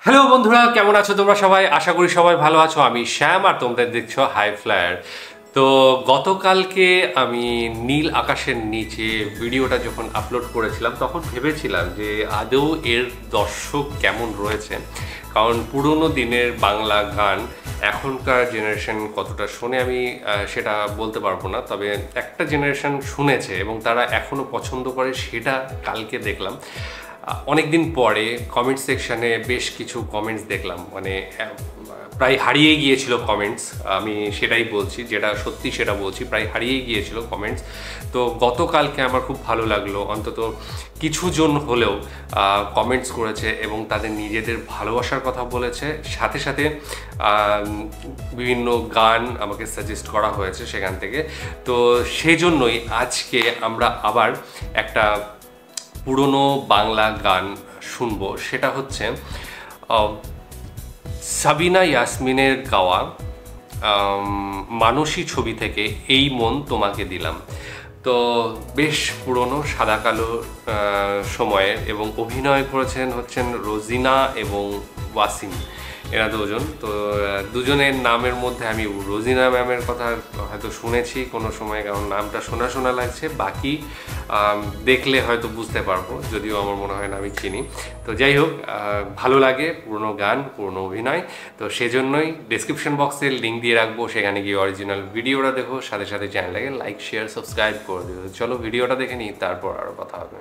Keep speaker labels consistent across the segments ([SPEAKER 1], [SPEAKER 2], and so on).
[SPEAKER 1] Hello বন্ধুরা, কেমন আছো তোমরা সবাই? আশা করি সবাই ভালো আছো। আমি শ্যাম আর তোমরা দেখছো হাই ফ্লায়ার। তো গতকালকে আমি নীল আকাশের নিচে ভিডিওটা যখন আপলোড করেছিলাম তখন ভেবেছিলাম যে আদৌ এর দর্শক কেমন রয়েছে, কারণ পুরোনো দিনের বাংলা গান এখনকার জেনারেশন কতটা শোনে আমি সেটা বলতে পারবো না, তবে একটা জেনারেশন শুনেছে এবং তারা এখনও পছন্দ করে, সেটা কালকে দেখলাম। অনেকদিন পরে কমেন্ট সেকশানে বেশ কিছু কমেন্টস দেখলাম, মানে প্রায় হারিয়ে গিয়েছিল কমেন্টস। আমি সেটাই বলছি, যেটা সত্যি সেটা বলছি, প্রায় হারিয়ে গিয়েছিল কমেন্টস। তো গতকালকে আমার খুব ভালো লাগলো, অন্তত কিছুজন হলেও কমেন্টস করেছে এবং তাদের নিজেদের ভালোবাসার কথা বলেছে। সাথে সাথে বিভিন্ন গান আমাকে সাজেস্ট করা হয়েছে সেখান থেকে। তো সেই জন্যই আজকে আমরা আবার একটা পুরনো বাংলা গান শুনবো। সেটা হচ্ছে সাবিনা ইয়াসমিনের গাওয়া মানসী ছবি থেকে এই মন তোমাকে দিলাম। তো বেশ পুরনো, সাদা কালো সময়ের, এবং অভিনয় করেছেন হচ্ছেন রোজিনা এবং ওয়াসিম, এরা দুজন। তো দুজনের নামের মধ্যে আমি রোজিনা ম্যামের কথা হয়তো শুনেছি কোনো সময়, কারণ নামটা শোনা শোনা লাগছে। বাকি দেখলে হয়তো বুঝতে পারবো, যদিও আমার মনে হয় না আমি চিনি। তো যাই হোক, ভালো লাগে পুরনো গান, পুরনো অভিনয়। তো সেজন্যই ডেসক্রিপশন বক্সে লিঙ্ক দিয়ে রাখবো, সেখানে গিয়ে অরিজিনাল ভিডিওটা দেখো, সাথে সাথে চ্যানেলটাকে লাইক শেয়ার সাবস্ক্রাইব করে দিও। চলো ভিডিওটা দেখে নিই, তারপর আরও কথা হবে।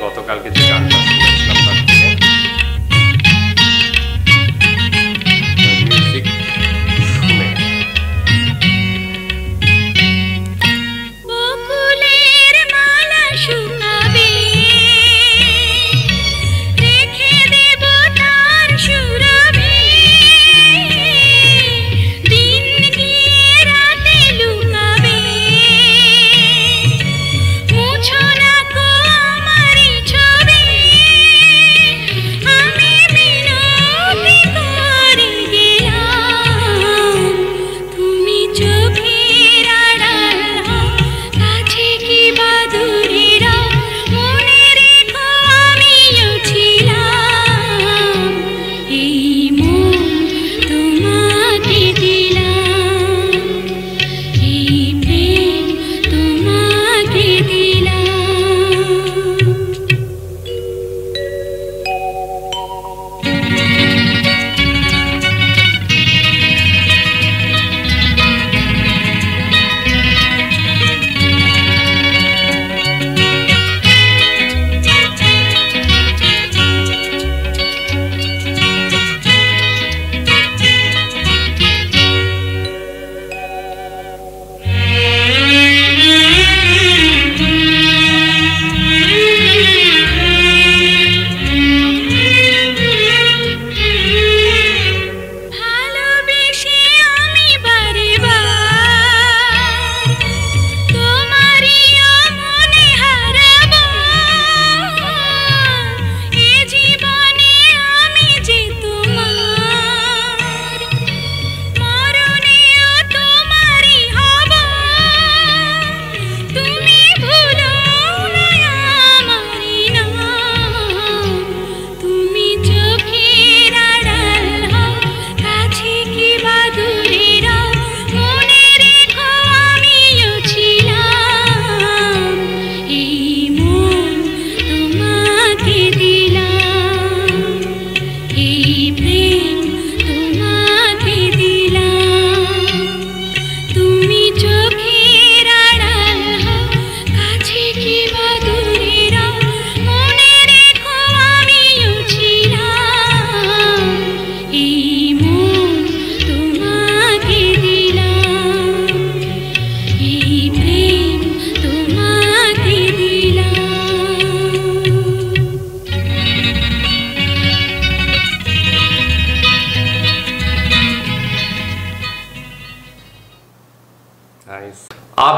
[SPEAKER 1] গতকালকে যে গানটা শুনেছিলাম তার থেকে মিউজিক শুনে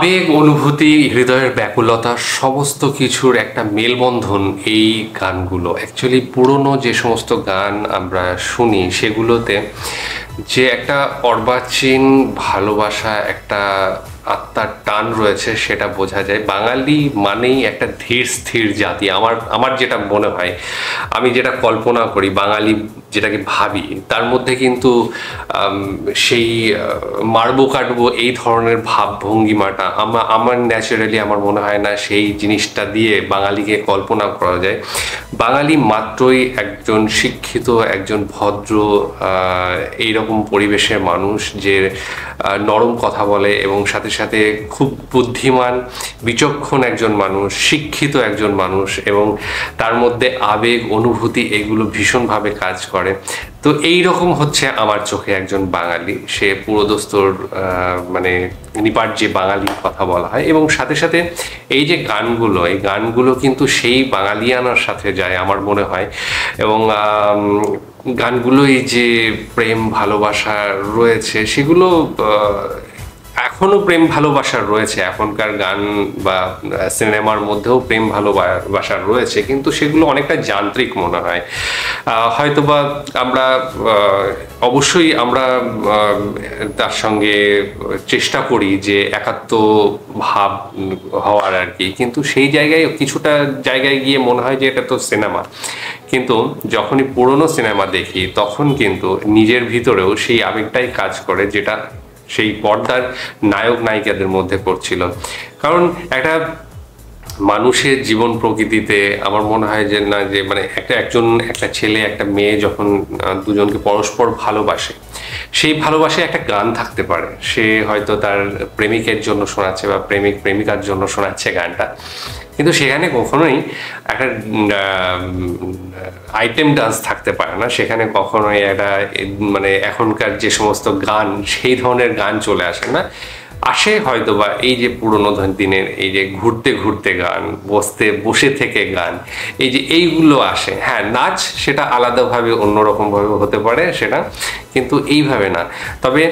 [SPEAKER 1] আবেগ, অনুভূতি, হৃদয়ের ব্যাকুলতা সমস্ত কিছুর একটা মেলবন্ধন এই গানগুলো। অ্যাকচুয়ালি পুরনো যে সমস্ত গান আমরা শুনি সেগুলোতে যে একটা অর্বাচীন ভালোবাসা, একটা আত্মার টান রয়েছে সেটা বোঝা যায়। বাঙালি মানেই একটা ধীর স্থির জাতি, আমার যেটা মনে হয়, আমি যেটা কল্পনা করি, বাঙালি যেটাকে ভাবি, তার মধ্যে কিন্তু সেই মারবো কাটবো এই ধরনের ভাবভঙ্গিমাটা আমার ন্যাচারালি আমার মনে হয় না সেই জিনিসটা দিয়ে বাঙালিকে কল্পনা করা যায়। বাঙালি মাত্রই একজন শিক্ষিত, একজন ভদ্র এইরকম পরিবেশের মানুষ, যে নরম কথা বলে এবং সাথে সাথে খুব বুদ্ধিমান, বিচক্ষণ একজন মানুষ, শিক্ষিত একজন মানুষ, এবং তার মধ্যে আবেগ, অনুভূতি এগুলো ভীষণভাবে কাজ করে। তো এই রকম হচ্ছে আমার চোখে একজন বাঙালি। সে পুরোদস্তুর মানে নিপাট যে বাঙালির কথা বলা হয়, এবং সাথে সাথে এই যে গানগুলো, এই গানগুলো কিন্তু সেই বাঙালিয়ানার সাথে যায় আমার মনে হয়। এবং গানগুলোই যে প্রেম ভালোবাসা রয়েছে সেগুলো এখনো প্রেম ভালোবাসার রয়েছে, এখনকার গান বা সিনেমার মধ্যেও প্রেম ভালোবাসার রয়েছে, কিন্তু সেগুলো অনেকটা যান্ত্রিক মনে হয়। হয়তোবা আমরা অবশ্যই আমরা তার সঙ্গে চেষ্টা করি যে একাত্ম ভাব হওয়ার আর কি, কিন্তু সেই জায়গায় কিছুটা জায়গায় গিয়ে মনে হয় যে এটা তো সিনেমা। কিন্তু যখনই পুরনো সিনেমা দেখি তখন কিন্তু নিজের ভিতরেও সেই আবেগটাই কাজ করে, যেটা সেই পর্দার নায়ক নায়িকাদের মধ্যে করছিল। কারণ একটা মানুষের জীবন প্রকৃতিতে আমার মনে হয় যে না, যে মানে একটা ছেলে একটা মেয়ে যখন দুজনকে পরস্পর ভালোবাসে, সেই ভালোবাসায় একটা গান থাকতে পারে। সে হয়তো তার প্রেমিকের জন্য শোনাচ্ছে বা প্রেমিক প্রেমিকার জন্য শোনাচ্ছে গানটা, কিন্তু সেখানে কখনোই একটা আইটেম ডান্স থাকতে পারে না, সেখানে কখনোই একটা মানে এখনকার যে সমস্ত গান সেই ধরনের গান চলে আসে না। আসে হয়তো বা এই যে পুরোনো দিনের এই যে ঘুরতে ঘুরতে গান, বসে থেকে গান, এই যে এইগুলো আসে। হ্যাঁ, নাচ সেটা আলাদাভাবে অন্যরকমভাবে হতে পারে সেটা, কিন্তু এইভাবে না। তবে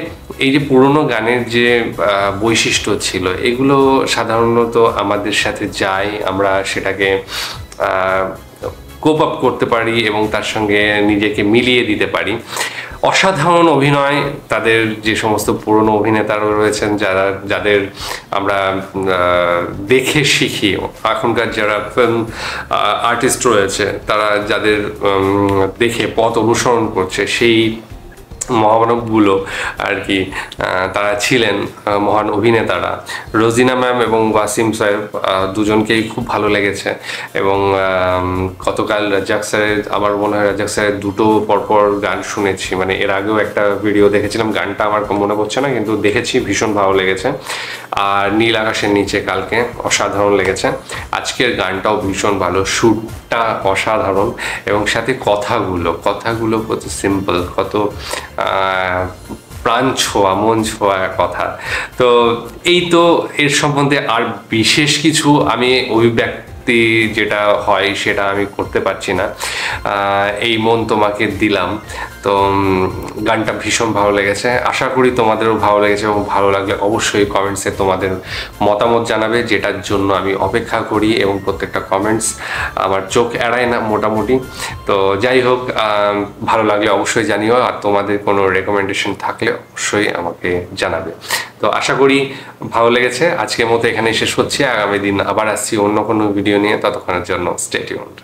[SPEAKER 1] এই যে পুরোনো গানের যে বৈশিষ্ট্য ছিল, এগুলো সাধারণত আমাদের সাথে যায়, আমরা সেটাকে কোপ আপ করতে পারি এবং তার সঙ্গে নিজেকে মিলিয়ে দিতে পারি। অসাধারণ অভিনয় তাদের, যে সমস্ত পুরনো অভিনেতারা রয়েছেন যাদের আমরা দেখে শিখি, এখনকার যারা ফিল্ম আর্টিস্ট রয়েছে তারা যাদের দেখে পথ অনুসরণ করছে, সেই মহামানবগুলো আর কি, তারা ছিলেন মহান অভিনেতারা। রোজিনা ম্যাম এবং ওয়াসিম সাহেব দুজনকেই খুব ভালো লেগেছে। এবং গতকাল রাজ্জাক স্যারের, আমার মনে হয় রাজ্জাক স্যারের দুটো পরপর গান শুনেছি, মানে এর আগেও একটা ভিডিও দেখেছিলাম, গানটা আমার মনে পড়ছে না, কিন্তু দেখেছি, ভীষণ ভালো লেগেছে। আর নীল আকাশের নিচে কালকে অসাধারণ লেগেছে। আজকের গানটাও ভীষণ ভালো, সুরটা অসাধারণ, এবং সাথে কথাগুলো কত সিম্পল, কত প্রাণ ছোঁয়া, মন ছোঁয়া কথা। তো এই তো, এর সম্বন্ধে আর বিশেষ কিছু আমি অভিব্যক্তি যেটা হয় সেটা আমি করতে পারছি না। এই মন তোমাকে দিলাম। তো গানটা ভীষণ ভালো লেগেছে, আশা করি তোমাদেরও ভালো লেগেছে, এবং ভালো লাগলে অবশ্যই কমেন্টসে তোমাদের মতামত জানাবে, যেটার জন্য আমি অপেক্ষা করি, এবং প্রত্যেকটা কমেন্টস আমার চোখ এড়ায় না মোটামুটি। তো যাই হোক, ভালো লাগলে অবশ্যই জানিও, আর তোমাদের কোনো রেকমেন্ডেশন থাকলে অবশ্যই আমাকে জানাবে। তো আশা করি ভালো লেগেছে। আজকের মতো এখানে শেষ করছি, আগামী দিন আবার আসছি অন্য কোনো ভিডিও নিয়ে, ততক্ষণের জন্য স্টে টিউনড।